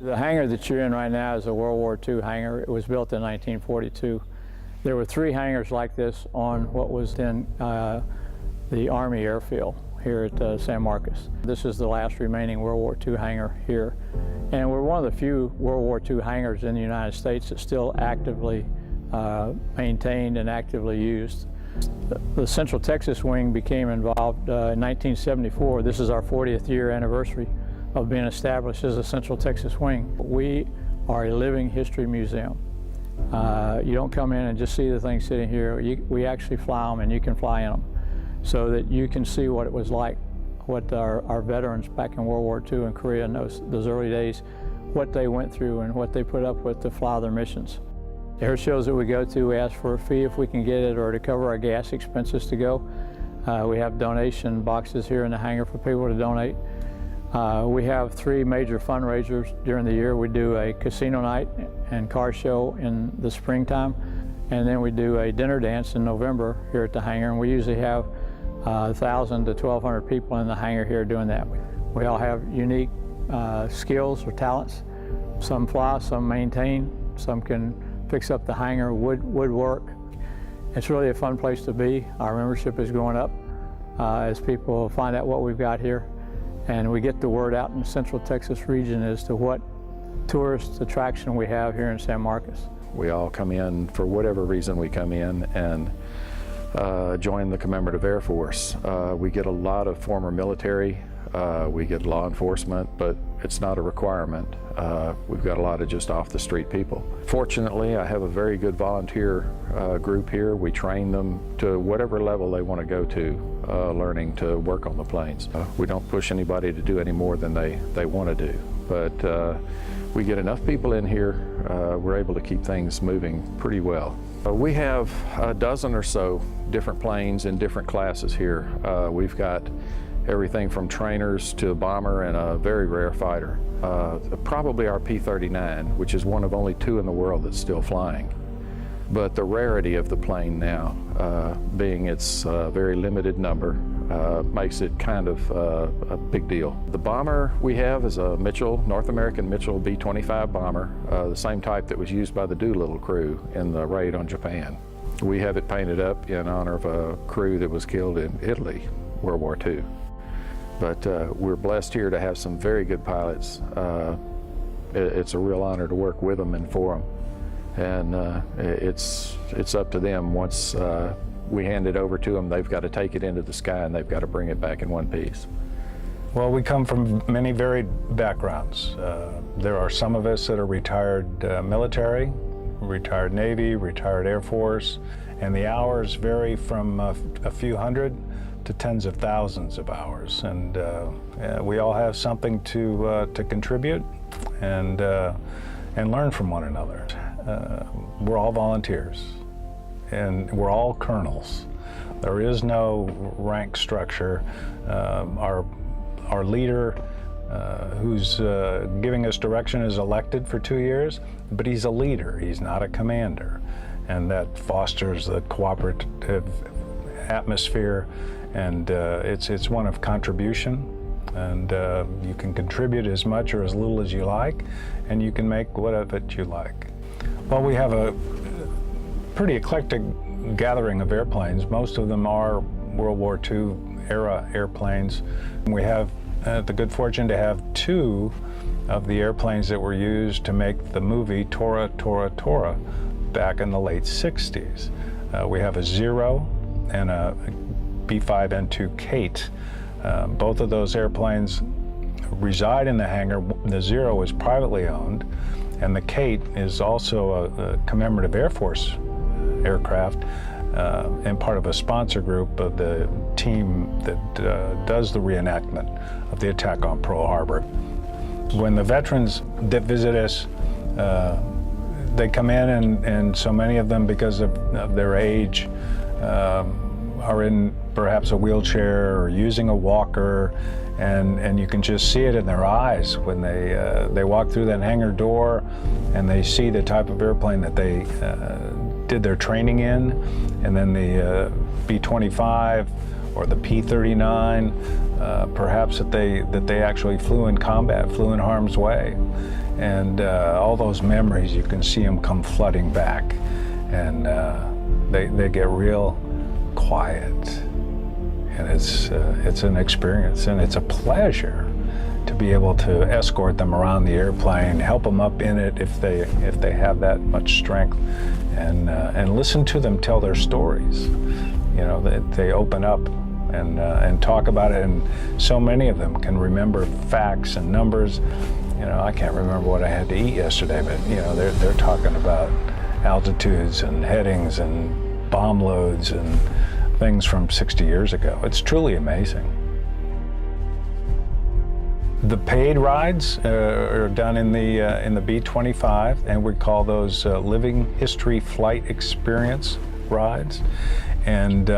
The hangar that you're in right now is a World War II hangar. It was built in 1942. There were 3 hangars like this on what was then the Army airfield here at San+Marcos. This is the last remaining World War II hangar here. And we're one of the few World War II hangars in the United States that's still actively maintained and actively used. The Central+Texas+Wing became involved in 1974. This is our 40th year anniversary of being established as a Central+Texas+Wing. We are a living history museum. You don't come in and just see the things sitting here. We actually fly them, and you can fly in them, so that you can see what it was like, what our veterans back in World War II in Korea in those early days, what they went through and what they put up with to fly their missions. Air shows that we go to, we ask for a fee if we can get it, or to cover our gas expenses to go. We have donation boxes here in the hangar for people to donate. We have 3 major fundraisers during the year. We do a casino night and car show in the springtime, and then we do a dinner dance in November here at the hangar, and we usually have 1,000 to 1,200 people in the hangar here doing that. We all have unique skills or talents. Some fly, some maintain, some can fix up the hangar, woodwork. It's really a fun place to be. Our membership is going up as people find out what we've got here. And we get the word out in the Central Texas region as to what tourist attraction we have here in San+Marcos. We all come in, for whatever reason we come in, and join the Commemorative+Air+Force. We get a lot of former military, we get law enforcement, but it's not a requirement. We've got a lot of just off the street people. Fortunately, I have a very good volunteer group here. We train them to whatever level they want to go to, learning to work on the planes. We don't push anybody to do any more than they want to do, but we get enough people in here, we're able to keep things moving pretty well. We have a dozen or so different planes in different classes here. We've got everything from trainers to a bomber and a very rare fighter. Probably our P-39, which is one of only 2 in the world that's still flying. But the rarity of the plane now, being its very limited number, makes it kind of a big deal. The bomber we have is a Mitchell, North American Mitchell B-25 bomber, the same type that was used by the Doolittle crew in the raid on Japan. We have it painted up in honor of a crew that was killed in Italy, World War II. But we're blessed here to have some very good pilots. It's a real honor to work with them and for them. And it's up to them. Once we hand it over to them, they've got to take it into the sky and they've got to bring it back in one piece. Well, we come from many varied backgrounds. There are some of us that are retired military, retired Navy, retired Air Force, and the hours vary from a few hundred to tens of thousands of hours. And we all have something to contribute and learn from one another. We're all volunteers, and we're all colonels. There is no rank structure. Our leader, who's giving us direction, is elected for 2 years, but he's a leader, he's not a commander. And that fosters the cooperative atmosphere, and it's one of contribution. And you can contribute as much or as little as you like, and you can make what of it you like. Well, we have a pretty eclectic gathering of airplanes. Most of them are World War II era airplanes. We have the good fortune to have 2 of the airplanes that were used to make the movie Tora, Tora, Tora back in the late 60s. We have a Zero and a B-5N2 Kate. Both of those airplanes reside in the hangar. The Zero is privately owned, and the Kate is also a Commemorative+Air+Force aircraft and part of a sponsor group of the team that does the reenactment of the attack on Pearl Harbor. When the veterans that visit us, they come in, and so many of them, because of their age, are in perhaps a wheelchair or using a walker, and you can just see it in their eyes when they walk through that hangar door and they see the type of airplane that they did their training in, and then the B-25 or the P-39, perhaps that they actually flew in combat, flew in harm's way. And all those memories, you can see them come flooding back. And they get real quiet. And it's an experience, and it's a pleasure to be able to escort them around the airplane, help them up in it if they have that much strength, and listen to them tell their stories. You know, they open up and talk about it, and so many of them can remember facts and numbers. You know, I can't remember what I had to eat yesterday, but you know, they're talking about altitudes and headings and bomb loads and things from 60 years ago. It's truly amazing. The paid rides are done in the B-25, and we call those Living History Flight Experience rides. And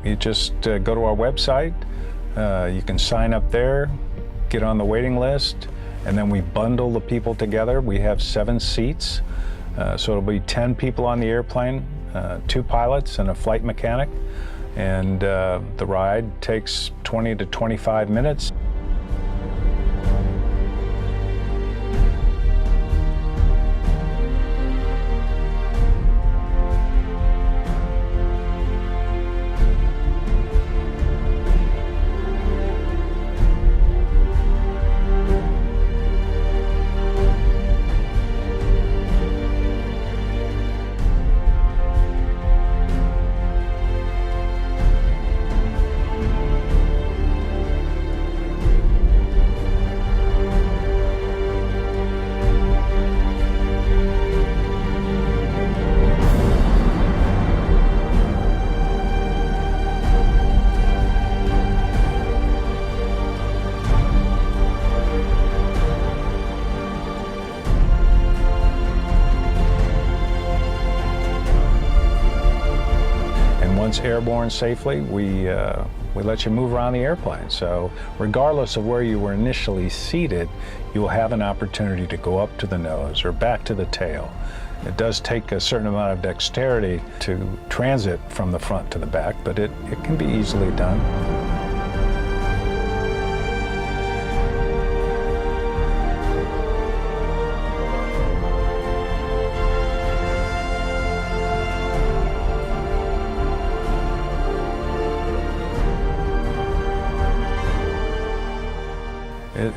you just go to our website. You can sign up there, get on the waiting list, and then we bundle the people together. We have 7 seats, so it'll be 10 people on the airplane, 2 pilots and a flight mechanic. And the ride takes 20 to 25 minutes. Once airborne safely, we let you move around the airplane. So regardless of where you were initially seated, you will have an opportunity to go up to the nose or back to the tail. It does take a certain amount of dexterity to transit from the front to the back, but it can be easily done.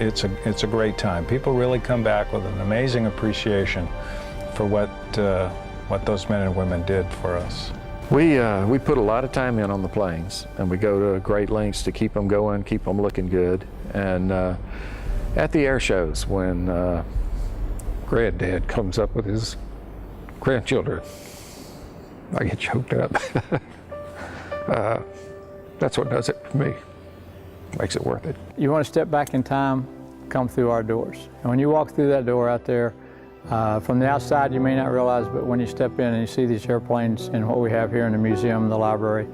It's a great time. People really come back with an amazing appreciation for what those men and women did for us. We put a lot of time in on the planes, and we go to great lengths to keep them going, keep them looking good. And at the air shows, when granddad comes up with his grandchildren, I get choked up. That's what does it for me. Makes it worth it. You want to step back in time, come through our doors. And when you walk through that door out there, from the outside you may not realize, but when you step in and you see these airplanes and what we have here in the museum and the library,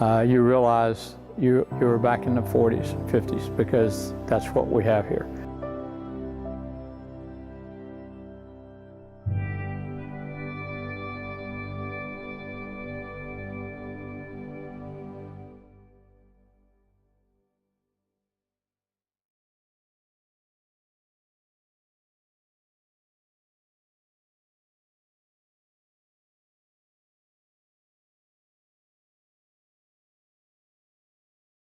you realize you were back in the 40s, 50s, because that's what we have here.